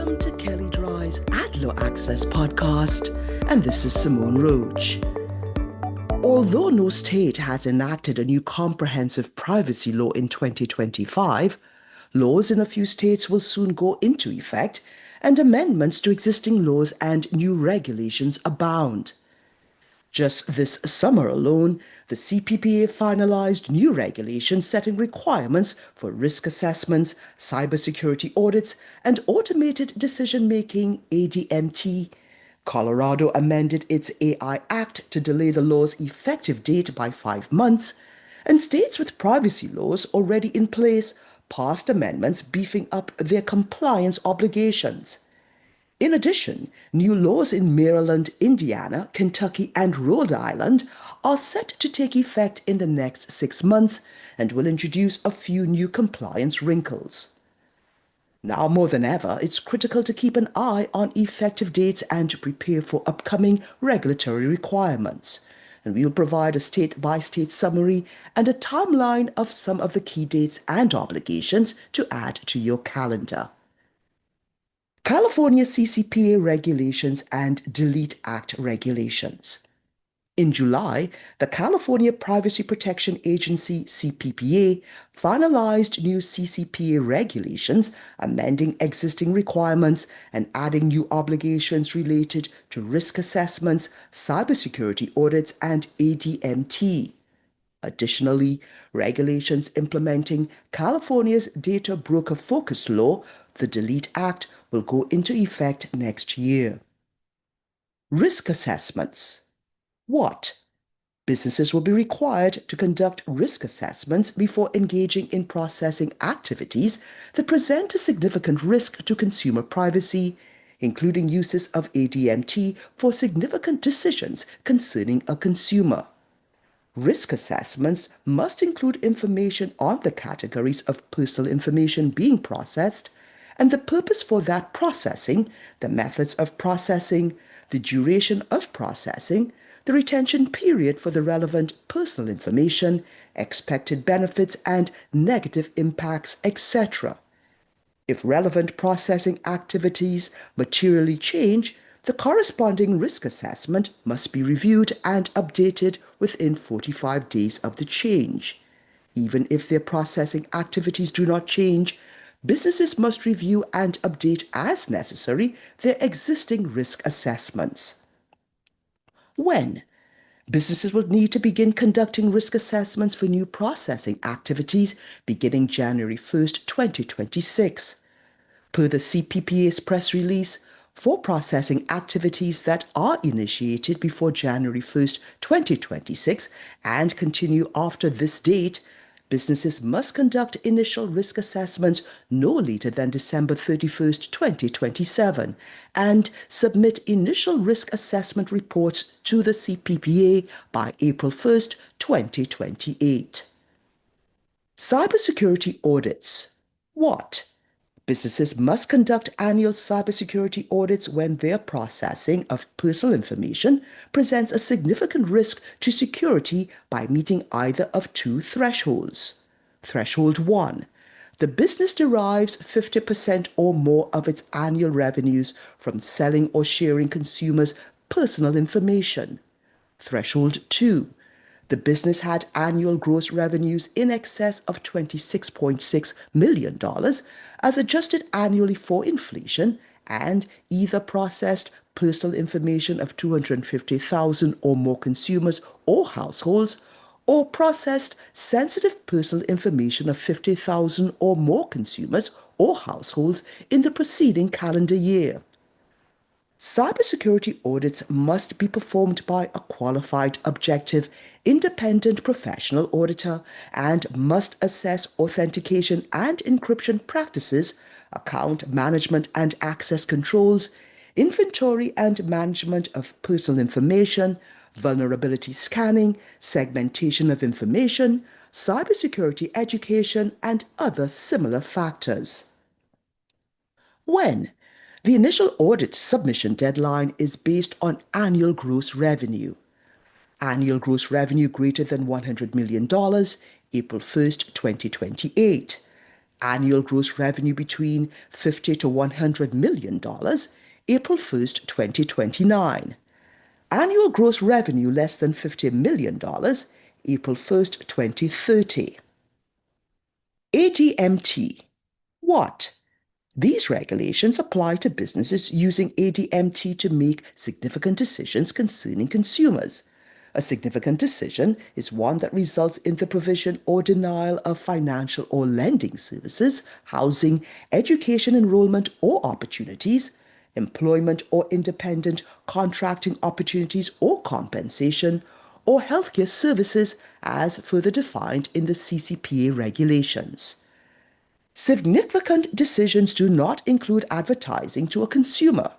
Welcome to Kelly Dry's Adler Access podcast, and this is Simone Roach. Although no state has enacted a new comprehensive privacy law in 2025, laws in a few states will soon go into effect, and amendments to existing laws and new regulations abound. Just this summer alone, the CCPA finalized new regulations setting requirements for risk assessments, cybersecurity audits, and automated decision-making (ADMT). Colorado amended its AI Act to delay the law's effective date by 5 months, and states with privacy laws already in place passed amendments beefing up their compliance obligations. In addition, new laws in Maryland, Indiana, Kentucky, and Rhode Island are set to take effect in the next 6 months and will introduce a few new compliance wrinkles. Now more than ever, it's critical to keep an eye on effective dates and to prepare for upcoming regulatory requirements. And we'll provide a state-by-state summary and a timeline of some of the key dates and obligations to add to your calendar. California CCPA regulations and Delete Act regulations. In July, the California Privacy Protection Agency (CPPA) finalized new CCPA regulations, amending existing requirements and adding new obligations related to risk assessments, cybersecurity audits, and ADMT. Additionally, regulations implementing California's Data Broker Focused Law, the Delete Act, will go into effect next year. Risk assessments. What? Businesses will be required to conduct risk assessments before engaging in processing activities that present a significant risk to consumer privacy, including uses of ADMT for significant decisions concerning a consumer. Risk assessments must include information on the categories of personal information being processed and the purpose for that processing, the methods of processing, the duration of processing, the retention period for the relevant personal information, expected benefits and negative impacts, etc. If relevant processing activities materially change, the corresponding risk assessment must be reviewed and updated within 45 days of the change. Even if their processing activities do not change, businesses must review and update as necessary their existing risk assessments. When? Businesses will need to begin conducting risk assessments for new processing activities beginning January 1st, 2026. Per the CPPA's press release, for processing activities that are initiated before January 1st, 2026 and continue after this date, businesses must conduct initial risk assessments no later than December 31st, 2027, and submit initial risk assessment reports to the CPPA by April 1st, 2028. Cybersecurity audits. What? Businesses must conduct annual cybersecurity audits when their processing of personal information presents a significant risk to security by meeting either of two thresholds. Threshold 1. The business derives 50% or more of its annual revenues from selling or sharing consumers' personal information. Threshold 2. The business had annual gross revenues in excess of $26.6 million as adjusted annually for inflation and either processed personal information of 250,000 or more consumers or households, or processed sensitive personal information of 50,000 or more consumers or households in the preceding calendar year. Cybersecurity audits must be performed by a qualified, objective, independent professional auditor and must assess authentication and encryption practices, account management and access controls, inventory and management of personal information, vulnerability scanning, segmentation of information, cybersecurity education, and other similar factors. When? The initial audit submission deadline is based on annual gross revenue. Annual gross revenue greater than $100 million, April 1st, 2028. Annual gross revenue between $50 to $100 million, April 1st, 2029. Annual gross revenue less than $50 million, April 1st, 2030. ADMT. What? These regulations apply to businesses using ADMT to make significant decisions concerning consumers. A significant decision is one that results in the provision or denial of financial or lending services, housing, education enrollment or opportunities, employment or independent contracting opportunities or compensation, or healthcare services as further defined in the CCPA regulations. Significant decisions do not include advertising to a consumer.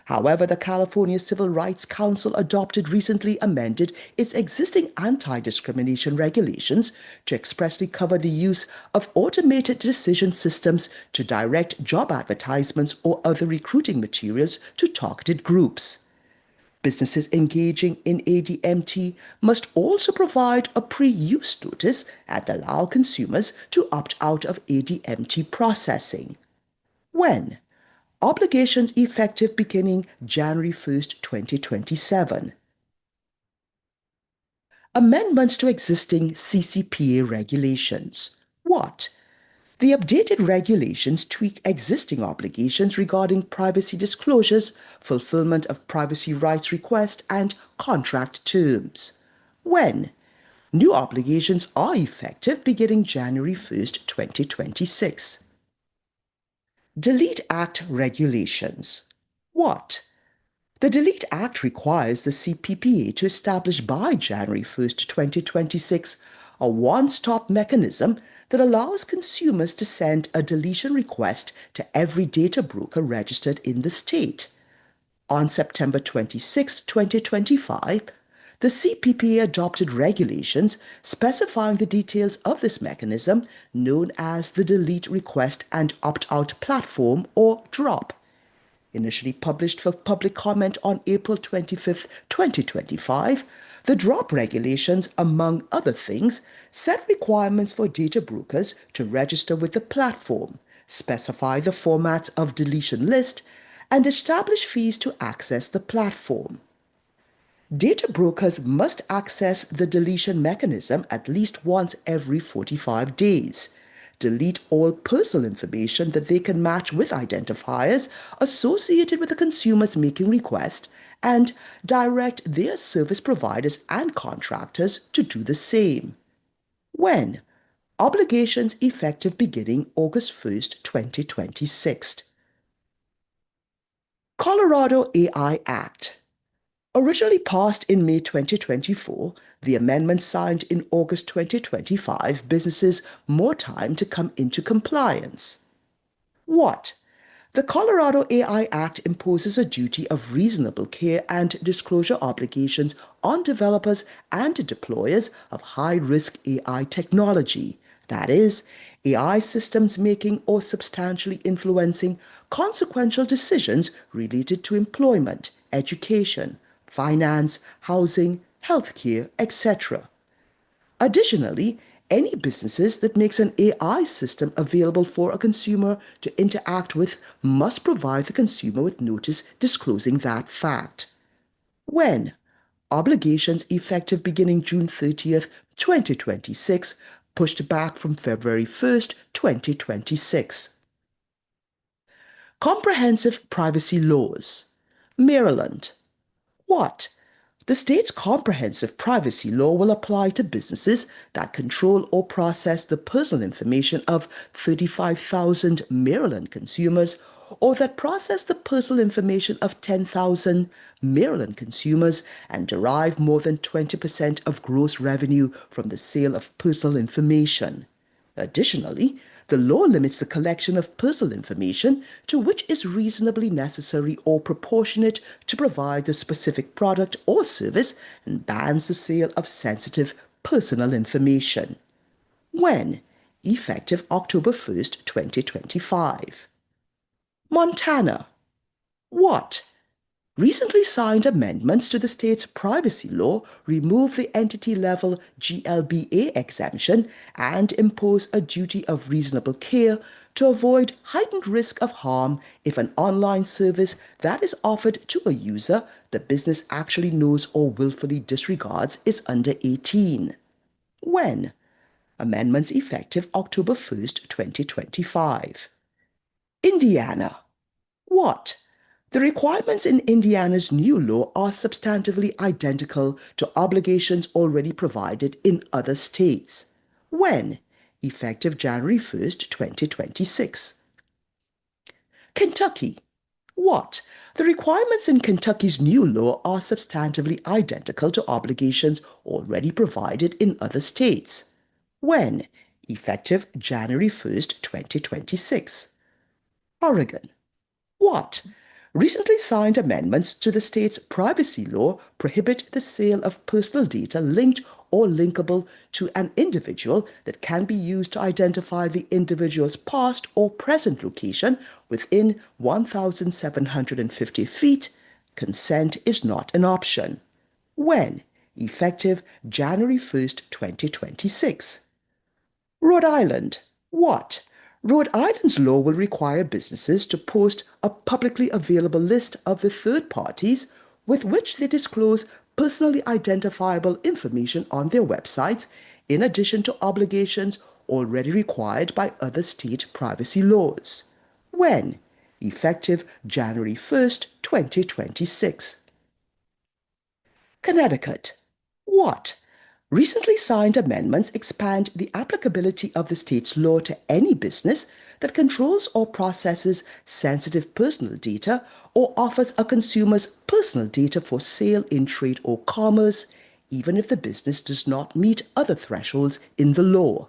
However, the California Civil Rights Council adopted recently amended its existing anti-discrimination regulations to expressly cover the use of automated decision systems to direct job advertisements or other recruiting materials to targeted groups. Businesses engaging in ADMT must also provide a pre-use notice and allow consumers to opt out of ADMT processing. When? Obligations effective beginning January 1st, 2027. Amendments to existing CCPA regulations. What? The updated regulations tweak existing obligations regarding privacy disclosures, fulfillment of privacy rights requests, and contract terms. When? New obligations are effective beginning January 1st, 2026. Delete Act regulations. What? The Delete Act requires the CPPA to establish by January 1st, 2026, a one-stop mechanism that allows consumers to send a deletion request to every data broker registered in the state. On September 26, 2025, the CPPA adopted regulations specifying the details of this mechanism known as the Delete Request and Opt-out Platform, or DROP. Initially published for public comment on April 25, 2025, the DROP regulations, among other things, set requirements for data brokers to register with the platform, specify the formats of deletion list, and establish fees to access the platform. Data brokers must access the deletion mechanism at least once every 45 days. Delete all personal information that they can match with identifiers associated with the consumers making request, and direct their service providers and contractors to do the same. When? Obligations effective beginning August 1st, 2026. Colorado AI Act. Originally passed in May 2024, the amendment signed in August 2025 businesses more time to come into compliance. What? The Colorado AI Act imposes a duty of reasonable care and disclosure obligations on developers and deployers of high-risk AI technology, that is, AI systems making or substantially influencing consequential decisions related to employment, education, finance, housing, healthcare, etc. Additionally, any businesses that makes an AI system available for a consumer to interact with must provide the consumer with notice disclosing that fact. When? Obligations effective beginning June 30th, 2026, pushed back from February 1st, 2026. Comprehensive privacy laws. Maryland. What? The state's comprehensive privacy law will apply to businesses that control or process the personal information of 35,000 Maryland consumers, or that process the personal information of 10,000 Maryland consumers and derive more than 20% of gross revenue from the sale of personal information. Additionally, the law limits the collection of personal information to which is reasonably necessary or proportionate to provide the specific product or service and bans the sale of sensitive personal information. When? Effective October 1st, 2025. Montana. What? Recently signed amendments to the state's privacy law remove the entity-level GLBA exemption and impose a duty of reasonable care to avoid heightened risk of harm if an online service that is offered to a user the business actually knows or willfully disregards is under 18. When? Amendments effective October 1st, 2025. Indiana. What? The requirements in Indiana's new law are substantively identical to obligations already provided in other states. When? Effective January 1st, 2026. Kentucky. What? The requirements in Kentucky's new law are substantively identical to obligations already provided in other states. When? Effective January 1st, 2026. Oregon. What? Recently signed amendments to the state's privacy law prohibit the sale of personal data linked or linkable to an individual that can be used to identify the individual's past or present location within 1,750 feet. Consent is not an option. When? Effective January 1st, 2026. Rhode Island. What? Rhode Island's law will require businesses to post a publicly available list of the third parties with which they disclose personally identifiable information on their websites, in addition to obligations already required by other state privacy laws. When? Effective January 1st, 2026. Connecticut. What? Recently signed amendments expand the applicability of the state's law to any business that controls or processes sensitive personal data or offers a consumer's personal data for sale in trade or commerce, even if the business does not meet other thresholds in the law.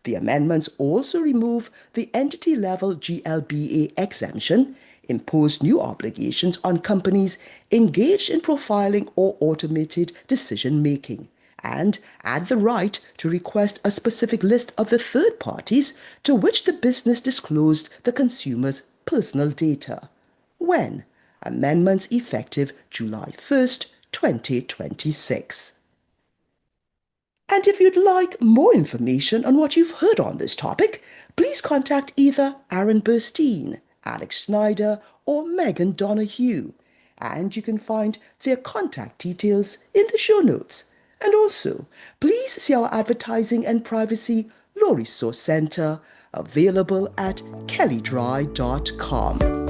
The amendments also remove the entity-level GLBA exemption, impose new obligations on companies engaged in profiling or automated decision-making, and add the right to request a specific list of the third parties to which the business disclosed the consumer's personal data. When? Amendments effective July 1st, 2026. And if you'd like more information on what you've heard on this topic, please contact either Aaron Burstein, Alex Schneider, or Meaghan Donahue. And you can find their contact details in the show notes. And also, please see our Advertising and Privacy Law Resource Center available at kellydry.com.